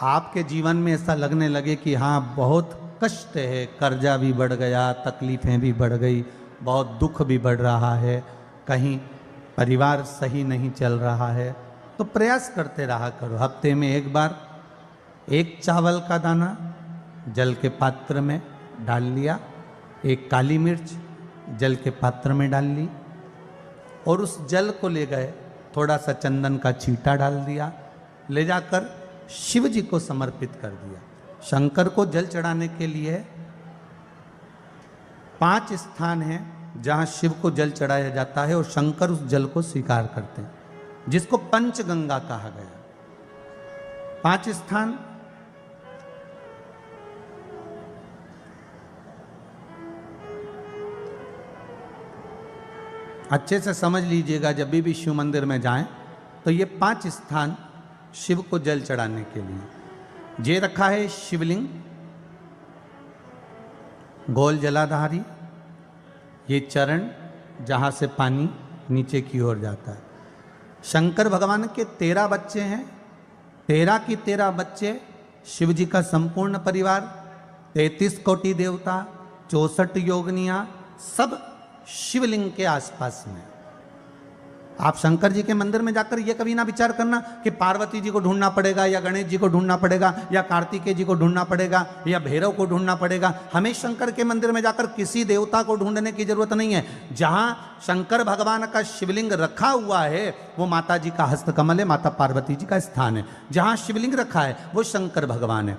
आपके जीवन में ऐसा लगने लगे कि हाँ बहुत कष्ट है, कर्जा भी बढ़ गया, तकलीफ़ें भी बढ़ गई, बहुत दुख भी बढ़ रहा है, कहीं परिवार सही नहीं चल रहा है, तो प्रयास करते रहा करो। हफ्ते में एक बार एक चावल का दाना जल के पात्र में डाल लिया, एक काली मिर्च जल के पात्र में डाल ली और उस जल को ले गए, थोड़ा सा चंदन का छींटा डाल दिया, ले जाकर शिव जी को समर्पित कर दिया। शंकर को जल चढ़ाने के लिए 5 स्थान हैं जहाँ शिव को जल चढ़ाया जाता है और शंकर उस जल को स्वीकार करते हैं, जिसको पंचगंगा कहा गया। 5 स्थान अच्छे से समझ लीजिएगा, जब भी शिव मंदिर में जाएं तो ये 5 स्थान शिव को जल चढ़ाने के लिए ये रखा है। शिवलिंग, गोल जलाधारी, ये चरण जहाँ से पानी नीचे की ओर जाता है। शंकर भगवान के 13 बच्चे हैं, 13 की 13 बच्चे, शिव जी का संपूर्ण परिवार, 33 कोटि देवता, 64 योगनियाँ, सब शिवलिंग के आसपास में। आप शंकर जी के मंदिर में जाकर यह कभी ना विचार करना कि पार्वती जी को ढूंढना पड़ेगा या गणेश जी को ढूंढना पड़ेगा या कार्तिकेय जी को ढूंढना पड़ेगा या भैरव को ढूंढना पड़ेगा। हमें शंकर के मंदिर में जाकर किसी देवता को ढूंढने की जरूरत नहीं है। जहां शंकर भगवान का शिवलिंग रखा हुआ है वो माता जी का हस्तकमल है, माता पार्वती जी का स्थान है। जहां शिवलिंग रखा है वो शंकर भगवान है।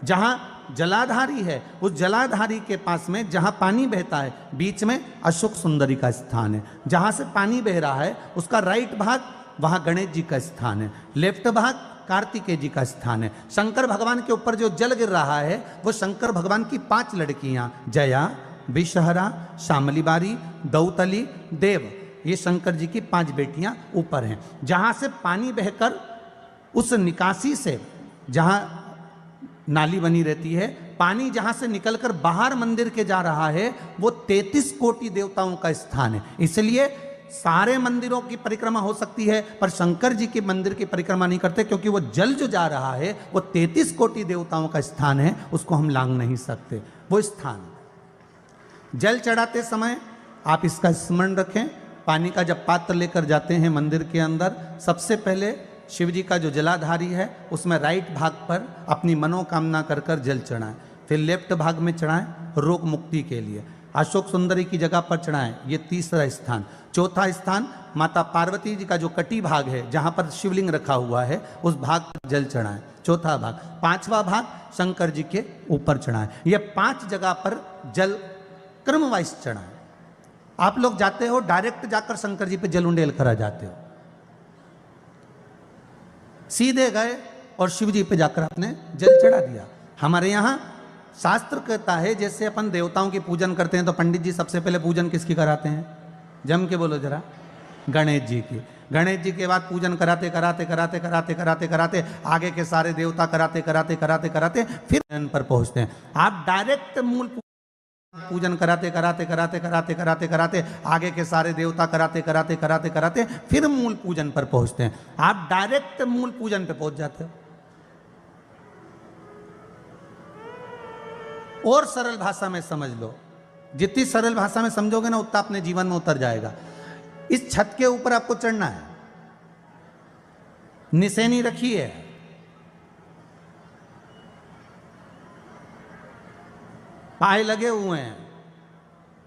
जहां जलाधारी है उस जलाधारी के पास में जहां पानी बहता है बीच में अशोक सुंदरी का स्थान है। जहां से पानी बह रहा है उसका राइट भाग वहां गणेश जी का स्थान है, लेफ्ट भाग कार्तिकेय जी का स्थान है। शंकर भगवान के ऊपर जो जल गिर रहा है वो शंकर भगवान की 5 लड़कियां जया, विषहरा, शामली बारी, दौतली, देव, ये शंकर जी की 5 बेटियां ऊपर हैं। जहां से पानी बहकर उस निकासी से, जहां नाली बनी रहती है, पानी जहां से निकलकर बाहर मंदिर के जा रहा है वो 33 कोटि देवताओं का स्थान है। इसलिए सारे मंदिरों की परिक्रमा हो सकती है पर शंकर जी के मंदिर की परिक्रमा नहीं करते, क्योंकि वो जल जो जा रहा है वो 33 कोटि देवताओं का स्थान है, उसको हम लांघ नहीं सकते। वो स्थान जल चढ़ाते समय आप इसका स्मरण रखें। पानी का जब पात्र लेकर जाते हैं मंदिर के अंदर, सबसे पहले शिव जी का जो जलाधारी है उसमें राइट भाग पर अपनी मनोकामना कर कर जल चढ़ाएं, फिर लेफ्ट भाग में चढ़ाएं रोग मुक्ति के लिए। अशोक सुंदरी की जगह पर चढ़ाएं, ये 3रा स्थान। 4था स्थान माता पार्वती जी का जो कटी भाग है जहां पर शिवलिंग रखा हुआ है उस भाग पर जल चढ़ाएं, 4था भाग। 5वां भाग शंकर जी के ऊपर चढ़ाएं। ये 5 जगह पर जल क्रम वाइज चढ़ाएं। आप लोग जाते हो डायरेक्ट जाकर शंकर जी पे जल उंडेल कर आ जाते हो, सीधे गए और शिव जी पे जाकर आपने जल चढ़ा दिया। हमारे यहाँ शास्त्र कहता है जैसे अपन देवताओं की पूजन करते हैं तो पंडित जी सबसे पहले पूजन किसकी कराते हैं? जम के बोलो जरा, गणेश जी की। गणेश जी के बाद पूजन कराते कराते कराते कराते कराते कराते आगे के सारे देवता कराते कराते कराते कराते फिर इन पर पहुंचते हैं। आप डायरेक्ट मूल पूजन कराते कराते कराते कराते कराते कराते आगे के सारे देवता कराते कराते कराते कराते फिर मूल पूजन पर पहुंचते हैं। आप डायरेक्ट मूल पूजन पे पहुंच जाते हो। और सरल भाषा में समझ लो, जितनी सरल भाषा में समझोगे ना उतना अपने जीवन में उतर जाएगा। इस छत के ऊपर आपको चढ़ना है, निशानी रखी है, पाए लगे हुए हैं,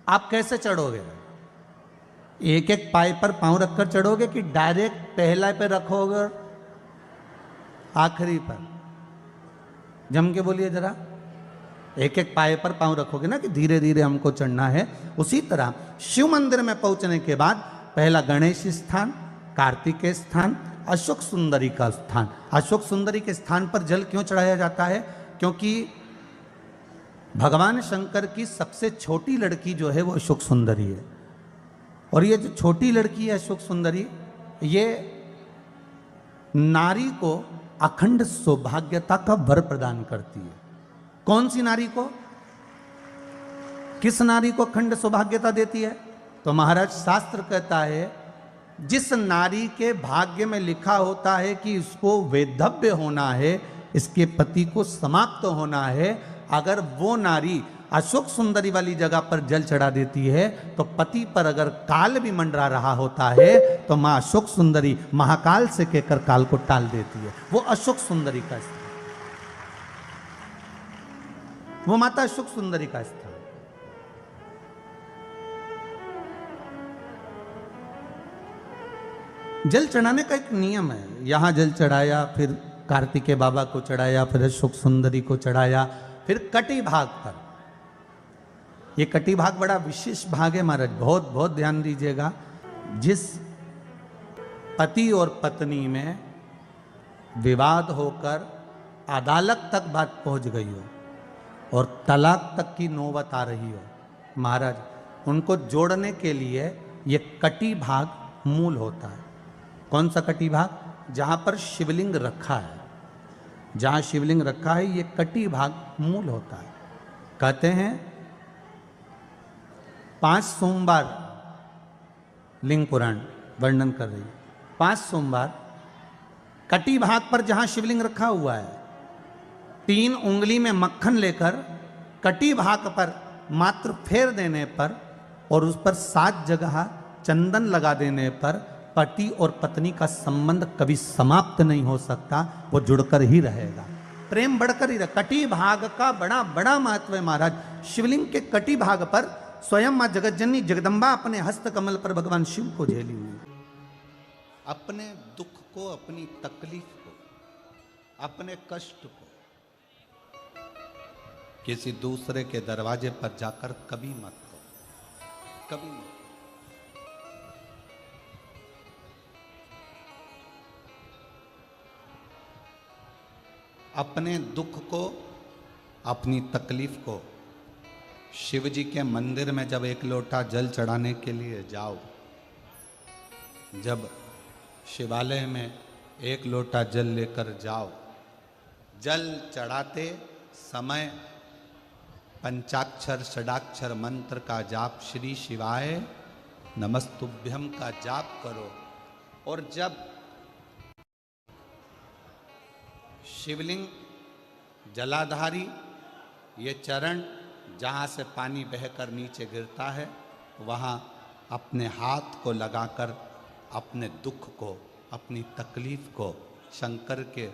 आप कैसे चढ़ोगे? एक एक पाए पर पांव रखकर चढ़ोगे कि डायरेक्ट पहला पे रखोगे आखिरी पर? जम के बोलिए जरा, एक एक पाए पर पांव रखोगे ना कि धीरे धीरे हमको चढ़ना है। उसी तरह शिव मंदिर में पहुंचने के बाद पहला गणेश स्थान, कार्तिकेय स्थान, अशोक सुंदरी का स्थान। अशोक सुंदरी के स्थान पर जल क्यों चढ़ाया जाता है? क्योंकि भगवान शंकर की सबसे छोटी लड़की जो है वो अशोक सुंदरी है। और ये जो छोटी लड़की है अशोक सुंदरी, ये नारी को अखंड सौभाग्यता का वर प्रदान करती है। कौन सी नारी को? किस नारी को अखंड सौभाग्यता देती है? तो महाराज शास्त्र कहता है जिस नारी के भाग्य में लिखा होता है कि इसको वैधव्य होना है, इसके पति को समाप्त होना है। अगर वो नारी अशोक सुंदरी वाली जगह पर जल चढ़ा देती है तो पति पर अगर काल भी मंडरा रहा होता है तो माँ अशोक सुंदरी महाकाल से कहकर काल को टाल देती है। वो अशोक सुंदरी का स्थान, वो माता अशोक सुंदरी का स्थान। जल चढ़ाने का एक नियम है। यहां जल चढ़ाया, फिर कार्तिकेय बाबा को चढ़ाया, फिर अशोक सुंदरी को चढ़ाया, फिर कटी भाग पर। ये कटी भाग बड़ा विशेष भाग है महाराज, बहुत बहुत ध्यान दीजिएगा। जिस पति और पत्नी में विवाद होकर अदालत तक बात पहुंच गई हो और तलाक तक की नौबत आ रही हो, महाराज उनको जोड़ने के लिए ये कटी भाग मूल होता है। कौन सा कटी भाग? जहां पर शिवलिंग रखा है, जहां शिवलिंग रखा है ये कटी भाग मूल होता है। कहते हैं 5 सोमवार, लिंग पुराण वर्णन कर रही है, 5 सोमवार कटी भाग पर जहां शिवलिंग रखा हुआ है, 3 उंगली में मक्खन लेकर कटी भाग पर मात्र फेर देने पर और उस पर 7 जगह चंदन लगा देने पर पति और पत्नी का संबंध कभी समाप्त नहीं हो सकता, वो जुड़कर ही रहेगा, प्रेम बढ़कर ही रहेगा। कटी भाग का बड़ा बड़ा महत्व है महाराज। शिवलिंग के कटी भाग पर स्वयं मां जगतजननी जगदम्बा अपने हस्त कमल पर भगवान शिव को झेली हुई। अपने दुख को, अपनी तकलीफ को, अपने कष्ट को किसी दूसरे के दरवाजे पर जाकर कभी मत कहो, कभी मत। अपने दुख को, अपनी तकलीफ को शिव जी के मंदिर में जब 1 लोटा जल चढ़ाने के लिए जाओ, जब शिवालय में 1 लोटा जल लेकर जाओ, जल चढ़ाते समय पंचाक्षर षडाक्षर मंत्र का जाप, श्री शिवाय नमस्तुभ्यम का जाप करो। और जब शिवलिंग जलाधारी, ये चरण जहाँ से पानी बहकर नीचे गिरता है, वहाँ अपने हाथ को लगाकर अपने दुख को, अपनी तकलीफ को शंकर के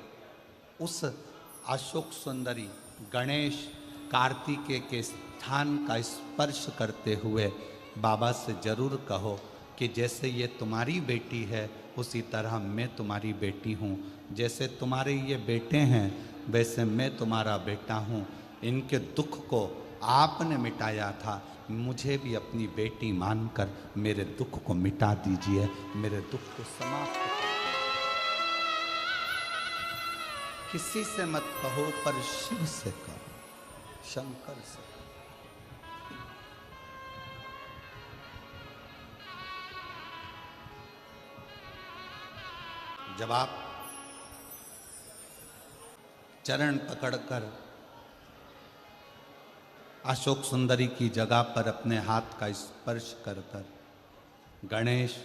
उस अशोक सुंदरी गणेश कार्तिकेय के स्थान का स्पर्श करते हुए बाबा से जरूर कहो कि जैसे ये तुम्हारी बेटी है उसी तरह मैं तुम्हारी बेटी हूँ, जैसे तुम्हारे ये बेटे हैं वैसे मैं तुम्हारा बेटा हूँ। इनके दुख को आपने मिटाया था, मुझे भी अपनी बेटी मानकर मेरे दुख को मिटा दीजिए, मेरे दुख को समाप्त कर। किसी से मत कहो पर शिव से कहो, शंकर से। जब आप चरण पकड़कर अशोक सुंदरी की जगह पर अपने हाथ का स्पर्श कर कर, गणेश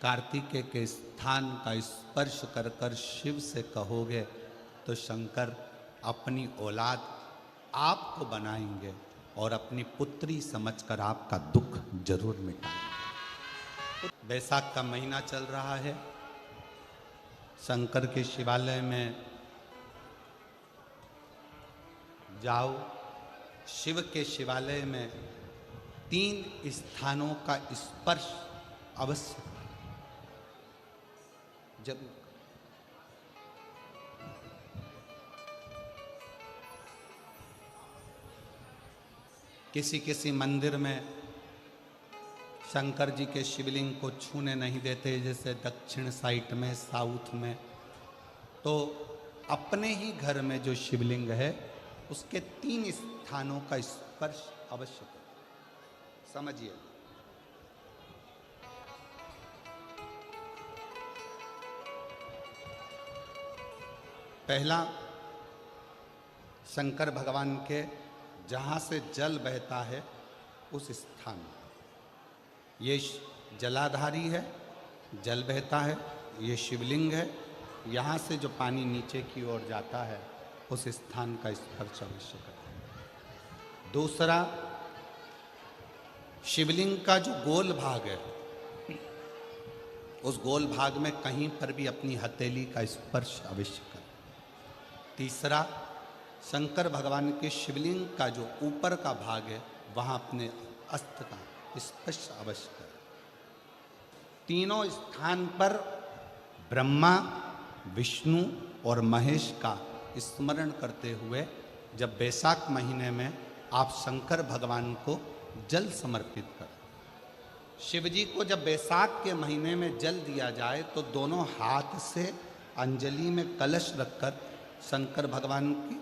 कार्तिकेय के स्थान का स्पर्श कर कर शिव से कहोगे तो शंकर अपनी औलाद आपको बनाएंगे और अपनी पुत्री समझकर आपका दुख जरूर मिटाएंगे। बैसाख का महीना चल रहा है, शंकर के शिवालय में जाओ। शिव के शिवालय में 3 स्थानों का स्पर्श अवश्य जरूर। किसी किसी मंदिर में शंकर जी के शिवलिंग को छूने नहीं देते, जैसे दक्षिण साइड में, साउथ में। तो अपने ही घर में जो शिवलिंग है उसके 3 स्थानों का स्पर्श अवश्य करो। समझिए, पहला शंकर भगवान के जहाँ से जल बहता है उस स्थान, ये जलाधारी है, जल बहता है, ये शिवलिंग है। यहाँ से जो पानी नीचे की ओर जाता है उस स्थान का स्पर्श अवश्य करें। दूसरा, शिवलिंग का जो गोल भाग है, उस गोल भाग में कहीं पर भी अपनी हथेली का स्पर्श अवश्य करें। तीसरा, शंकर भगवान के शिवलिंग का जो ऊपर का भाग है, वहां अपने अस्त्र का स्पर्श अवश्य करें। तीनों स्थान पर ब्रह्मा, विष्णु और महेश का स्मरण करते हुए जब बैसाख महीने में आप शंकर भगवान को जल समर्पित करें। शिव जी को जब बैसाख के महीने में जल दिया जाए तो दोनों हाथ से अंजलि में कलश रखकर शंकर भगवान की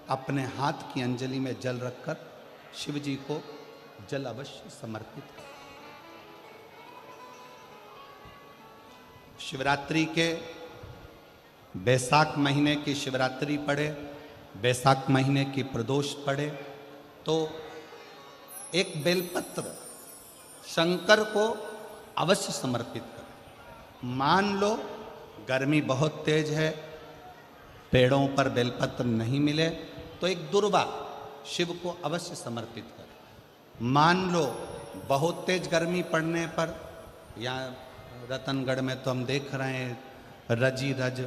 अपने हाथ की अंजलि में जल रखकर शिव जी को जल अवश्य समर्पित करें। शिवरात्रि के बैसाख महीने की शिवरात्रि पड़े, बैसाख महीने की प्रदोष पड़े तो एक बेलपत्र शंकर को अवश्य समर्पित करें। मान लो गर्मी बहुत तेज है, पेड़ों पर बेलपत्र नहीं मिले तो एक दुर्वा शिव को अवश्य समर्पित करें। मान लो बहुत तेज गर्मी पड़ने पर, या रतनगढ़ में तो हम देख रहे हैं रजी रज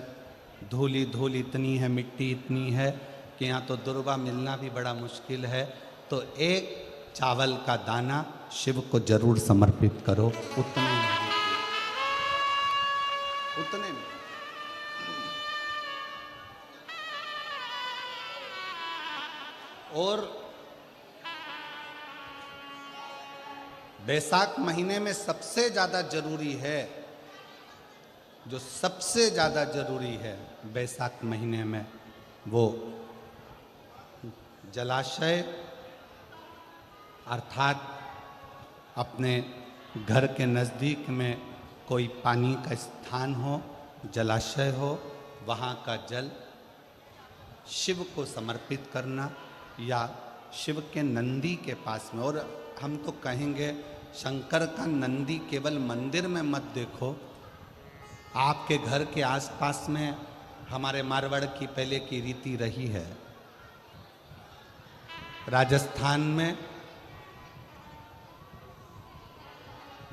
धूली धूल इतनी है, मिट्टी इतनी है कि यहाँ तो दुर्वा मिलना भी बड़ा मुश्किल है, तो एक चावल का दाना शिव को जरूर समर्पित करो। उतने में और बैसाख महीने में सबसे ज्यादा जरूरी है, जो सबसे ज्यादा जरूरी है बैसाख महीने में, वो जलाशय अर्थात अपने घर के नज़दीक में कोई पानी का स्थान हो, जलाशय हो, वहाँ का जल शिव को समर्पित करना, या शिव के नंदी के पास में। और हम तो कहेंगे शंकर का नंदी केवल मंदिर में मत देखो, आपके घर के आसपास में हमारे मारवाड़ की पहले की रीति रही है। राजस्थान में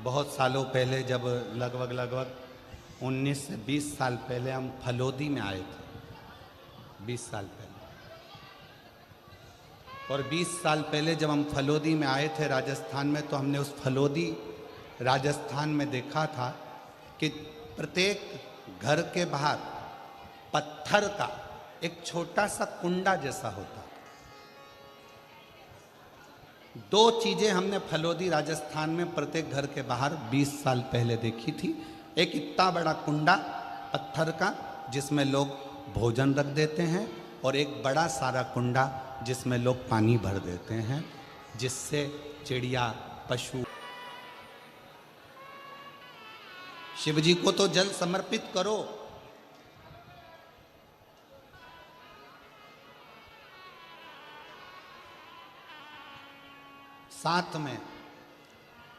बहुत सालों पहले, जब लगभग 19 से 20 साल पहले हम फलोदी में आए थे, 20 साल पहले, और 20 साल पहले जब हम फलोदी में आए थे राजस्थान में, तो हमने उस फलोदी राजस्थान में देखा था कि प्रत्येक घर के बाहर पत्थर का एक छोटा सा कुंडा जैसा होता। दो चीजें हमने फलोदी राजस्थान में प्रत्येक घर के बाहर 20 साल पहले देखी थी। एक इतना बड़ा कुंडा पत्थर का जिसमें लोग भोजन रख देते हैं, और एक बड़ा सारा कुंडा जिसमें लोग पानी भर देते हैं, जिससे चिड़िया, पशु। शिव जी को तो जल समर्पित करो, साथ में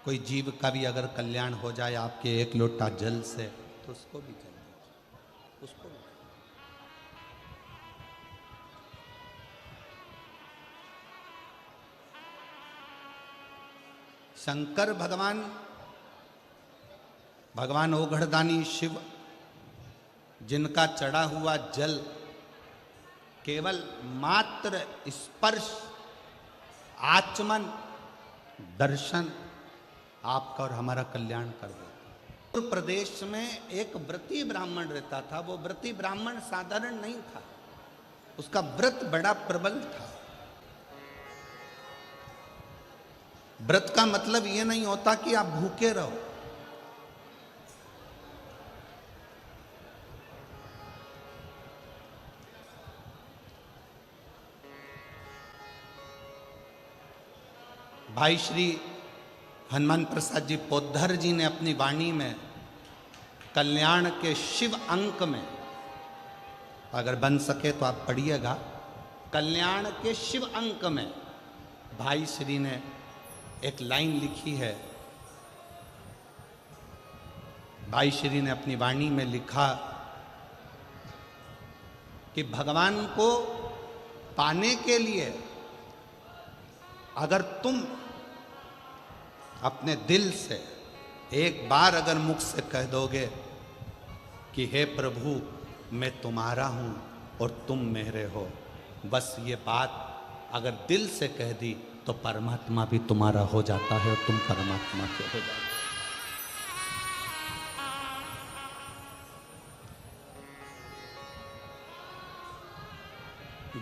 कोई जीव का भी अगर कल्याण हो जाए आपके एक लोटा जल से, तो उसको भी जल दीजिए, उसको भी। शंकर भगवान ओघड़दानी शिव, जिनका चढ़ा हुआ जल केवल मात्र स्पर्श, आचमन, दर्शन आपका और हमारा कल्याण कर देता। उत्तर प्रदेश में एक व्रती ब्राह्मण रहता था। वो व्रती ब्राह्मण साधारण नहीं था, उसका व्रत बड़ा प्रबल था। व्रत का मतलब ये नहीं होता कि आप भूखे रहो। भाई श्री हनुमान प्रसाद जी पोद्धर जी ने अपनी वाणी में कल्याण के शिव अंक में, अगर बन सके तो आप पढ़िएगा, कल्याण के शिव अंक में भाई श्री ने एक लाइन लिखी है। भाई श्री ने अपनी वाणी में लिखा कि भगवान को पाने के लिए अगर तुम अपने दिल से एक बार अगर मुख से कह दोगे कि हे प्रभु मैं तुम्हारा हूं और तुम मेरे हो, बस ये बात अगर दिल से कह दी तो परमात्मा भी तुम्हारा हो जाता है और तुम परमात्मा के हो जाते हो।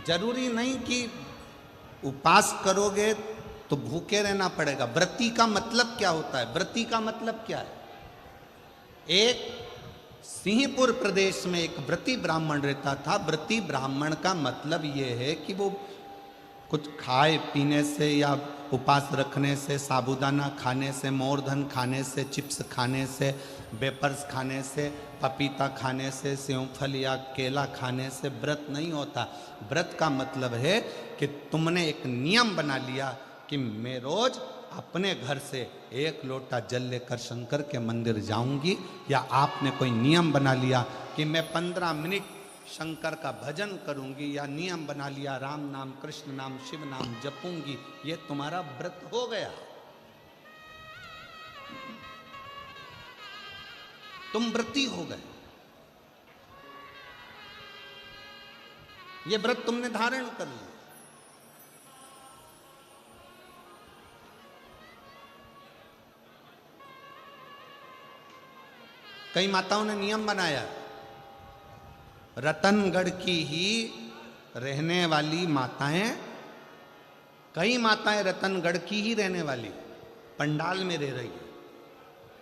जरूरी नहीं कि उपास करोगे तो भूखे रहना पड़ेगा। व्रती का मतलब क्या होता है? व्रती का मतलब क्या है? एक सिंहपुर प्रदेश में एक व्रती ब्राह्मण रहता था। व्रती ब्राह्मण का मतलब यह है कि वो कुछ खाए पीने से या उपास रखने से, साबूदाना खाने से, मोरधन खाने से, चिप्स खाने से, वेपर्स खाने से, पपीता खाने से, सेवफल या केला खाने से व्रत नहीं होता। व्रत का मतलब है कि तुमने एक नियम बना लिया कि मैं रोज अपने घर से एक लोटा जल लेकर शंकर के मंदिर जाऊंगी, या आपने कोई नियम बना लिया कि मैं 15 मिनट शंकर का भजन करूंगी, या नियम बना लिया राम नाम, कृष्ण नाम, शिव नाम जपूंगी, ये तुम्हारा व्रत हो गया। तुम व्रती हो गए। ये व्रत तुमने धारण कर लिया। कई माताओं ने नियम बनाया, रतनगढ़ की ही रहने वाली माताएं, कई माताएं रतनगढ़ की ही रहने वाली पंडाल में रह रही है,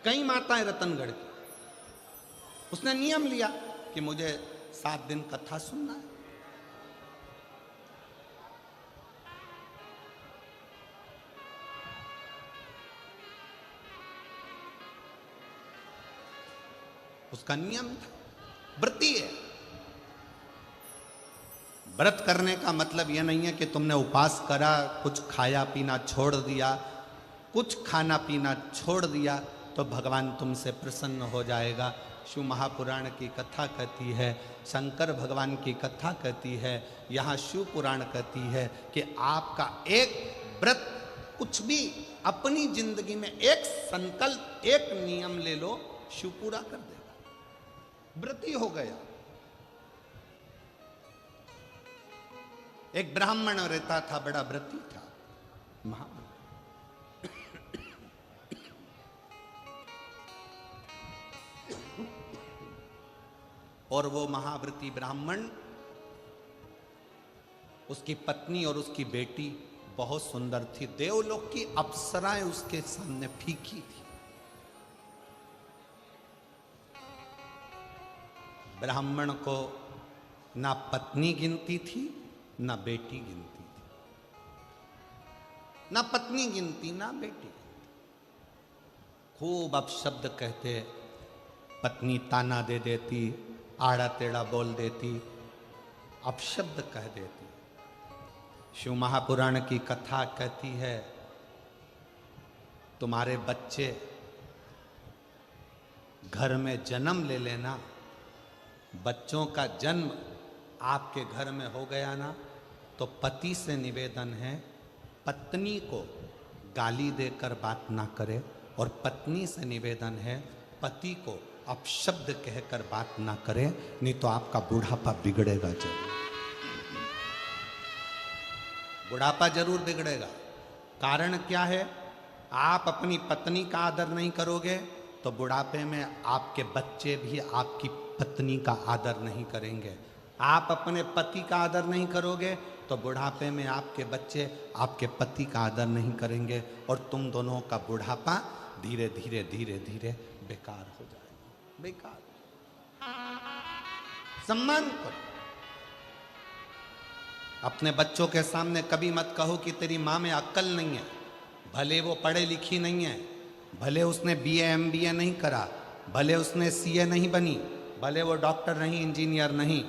कई माताएं रतनगढ़ की। उसने नियम लिया कि मुझे 7 दिन कथा सुनना है। उसका नियम था, व्रती है। व्रत करने का मतलब यह नहीं है कि तुमने उपास करा, कुछ खाया पीना छोड़ दिया, कुछ खाना पीना छोड़ दिया तो भगवान तुमसे प्रसन्न हो जाएगा। शिव महापुराण की कथा कहती है, शंकर भगवान की कथा कहती है, यहाँ शिव पुराण कहती है कि आपका एक व्रत, कुछ भी अपनी जिंदगी में एक संकल्प, एक नियम ले लो, शिव पूरा कर देगा। व्रती हो गया। एक ब्राह्मण रहता था, बड़ा व्रती था, महाव्रती। और वो महाव्रती ब्राह्मण, उसकी पत्नी और उसकी बेटी बहुत सुंदर थी। देवलोक की अप्सराएं उसके सामने फीकी थी। ब्राह्मण को ना पत्नी गिनती थी ना बेटी गिनती थी, ना पत्नी गिनती ना बेटी। खूब अपशब्द कहते, पत्नी ताना दे देती, आड़ा टेढ़ा बोल देती, अपशब्द कह देती। शिव महापुराण की कथा कहती है, तुम्हारे बच्चे घर में जन्म ले लेना, बच्चों का जन्म आपके घर में हो गया ना, तो पति से निवेदन है, पत्नी को गाली देकर बात ना करे, और पत्नी से निवेदन है, पति को अपशब्द कहकर बात ना करे, नहीं तो आपका बुढ़ापा बिगड़ेगा जरूर। बुढ़ापा जरूर बिगड़ेगा। कारण क्या है? आप अपनी पत्नी का आदर नहीं करोगे तो बुढ़ापे में आपके बच्चे भी आपकी पत्नी का आदर नहीं करेंगे। आप अपने पति का आदर नहीं करोगे तो बुढ़ापे में आपके बच्चे आपके पति का आदर नहीं करेंगे, और तुम दोनों का बुढ़ापा धीरे धीरे धीरे धीरे बेकार हो जाएगा। बेकार। सम्मान करो। अपने बच्चों के सामने कभी मत कहो कि तेरी माँ में अक्ल नहीं है। भले वो पढ़े लिखी नहीं है, भले उसने BA MBA नहीं करा, भले उसने CA नहीं बनी, भले वो डॉक्टर नहीं, इंजीनियर नहीं,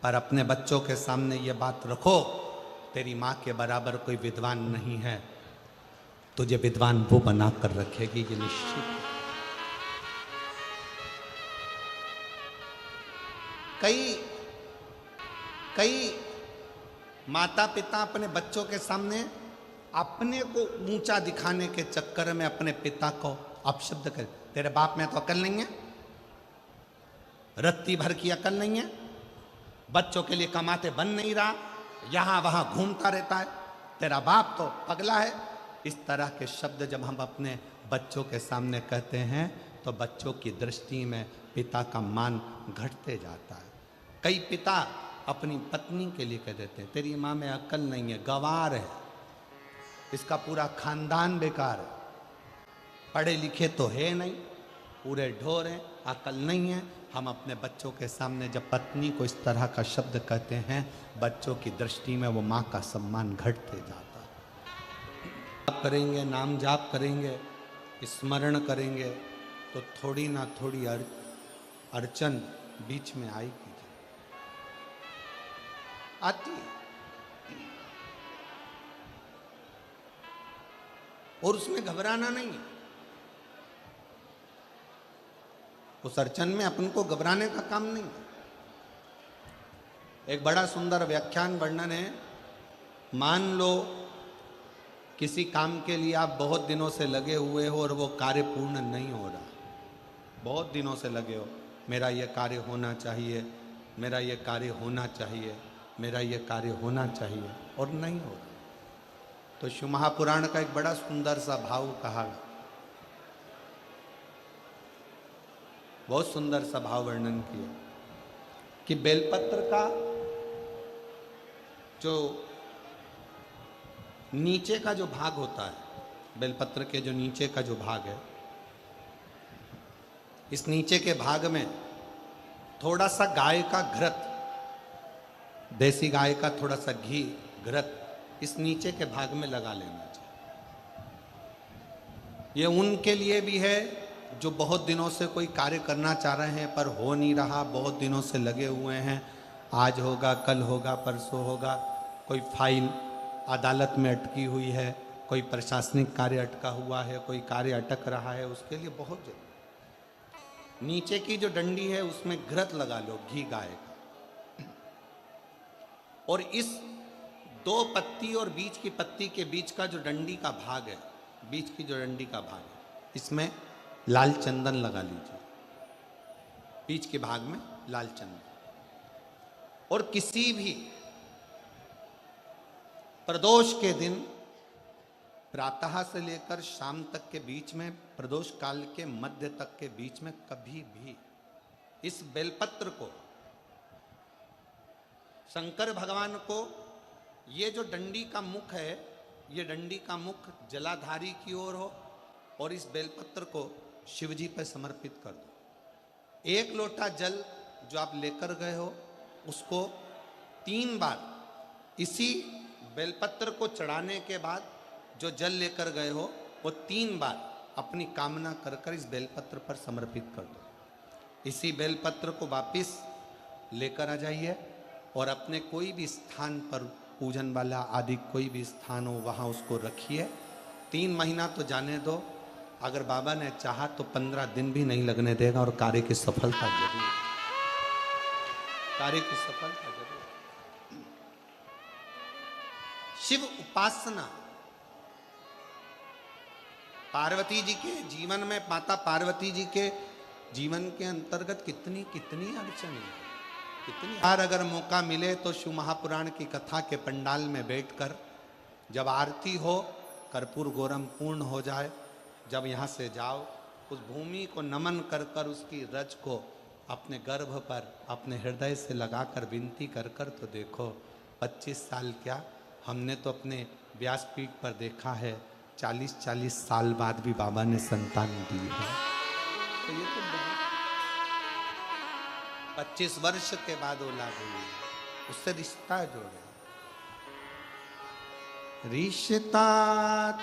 पर अपने बच्चों के सामने ये बात रखो, तेरी माँ के बराबर कोई विद्वान नहीं है, तुझे विद्वान वो बना कर रखेगी, ये निश्चित। कई कई माता पिता अपने बच्चों के सामने अपने को ऊंचा दिखाने के चक्कर में अपने पिता को अपशब्द कर, तेरे बाप में तो अकल नहीं है, रत्ती भर की अकल नहीं है, बच्चों के लिए कमाते बन नहीं रहा, यहां वहां घूमता रहता है, तेरा बाप तो पगला है। इस तरह के शब्द जब हम अपने बच्चों के सामने कहते हैं तो बच्चों की दृष्टि में पिता का मान घटते जाता है। कई पिता अपनी पत्नी के लिए कह देते हैं, तेरी माँ में अकल नहीं है, गंवार है, इसका पूरा खानदान बेकार है, पढ़े लिखे तो है नहीं, पूरे ढोर हैं, अकल नहीं है। हम अपने बच्चों के सामने जब पत्नी को इस तरह का शब्द कहते हैं, बच्चों की दृष्टि में वो माँ का सम्मान घटते जाता है। जाप करेंगे, नाम जाप करेंगे, स्मरण करेंगे तो थोड़ी ना थोड़ी अड़चन बीच में आएगी, आती है। और उसमें घबराना नहीं है, उस अड़चन में अपन को घबराने का काम नहीं है। एक बड़ा सुंदर व्याख्यान वर्णन है। मान लो किसी काम के लिए आप बहुत दिनों से लगे हुए हो और वो कार्य पूर्ण नहीं हो रहा, बहुत दिनों से लगे हो, मेरा ये कार्य होना चाहिए, मेरा ये कार्य होना चाहिए, मेरा ये कार्य होना चाहिए, और नहीं हो रहा। तो शिव महापुराण का एक बड़ा सुंदर सा भाव कहा, बहुत सुंदर सा भाव वर्णन किया कि बेलपत्र का जो नीचे का जो भाग होता है, बेलपत्र के जो नीचे का जो भाग है, इस नीचे के भाग में थोड़ा सा गाय का घृत, देसी गाय का थोड़ा सा घी घृत इस नीचे के भाग में लगा लेना चाहिए। ये उनके लिए भी है जो बहुत दिनों से कोई कार्य करना चाह रहे हैं पर हो नहीं रहा, बहुत दिनों से लगे हुए हैं, आज होगा, कल होगा, परसों होगा, कोई फाइल अदालत में अटकी हुई है, कोई प्रशासनिक कार्य अटका हुआ है, कोई कार्य अटक रहा है, उसके लिए बहुत जरूरी। नीचे की जो डंडी है उसमें घृत लगा लो, घी गाय का, और इस दो पत्ती और बीच की पत्ती के बीच का जो डंडी का भाग है, बीच की जो डंडी का भाग है, इसमें लाल चंदन लगा लीजिए, बीच के भाग में लाल चंदन। और किसी भी प्रदोष के दिन प्रातः से लेकर शाम तक के बीच में, प्रदोष काल के मध्य तक के बीच में कभी भी इस बेलपत्र को शंकर भगवान को, ये जो डंडी का मुख है, ये डंडी का मुख जलाधारी की ओर हो और इस बेलपत्र को शिव जी पर समर्पित कर दो। एक लोटा जल जो आप लेकर गए हो उसको 3 बार इसी बेलपत्र को चढ़ाने के बाद जो जल लेकर गए हो वो 3 बार अपनी कामना कर कर इस बेलपत्र पर समर्पित कर दो। इसी बेलपत्र को वापिस लेकर आ जाइए और अपने कोई भी स्थान पर, पूजन वाला आदि कोई भी स्थान हो वहाँ उसको रखिए। 3 महीना तो जाने दो, अगर बाबा ने चाहा तो 15 दिन भी नहीं लगने देगा और कार्य की सफलता जरूर, कार्य की सफलता जरूर। शिव उपासना पार्वती जी के जीवन में, माता पार्वती जी के जीवन के अंतर्गत कितनी कितनी अड़चन है, कितनी। बार अगर मौका मिले तो शिव महापुराण की कथा के पंडाल में बैठकर जब आरती हो, कर्पूर गौरम पूर्ण हो जाए, जब यहाँ से जाओ, उस भूमि को नमन कर कर उसकी रज को अपने गर्भ पर अपने हृदय से लगाकर विनती कर कर तो देखो, 25 साल क्या, हमने तो अपने व्यासपीठ पर देखा है 40-40 साल बाद भी बाबा ने संतान दी है। तो ये तो 25 वर्ष के बाद औलाद हुई, उससे रिश्ता जोड़े। रिश्ता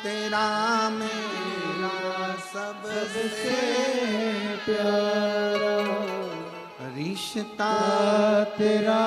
तेरा मेरा सबसे प्यारा, रिश्ता तेरा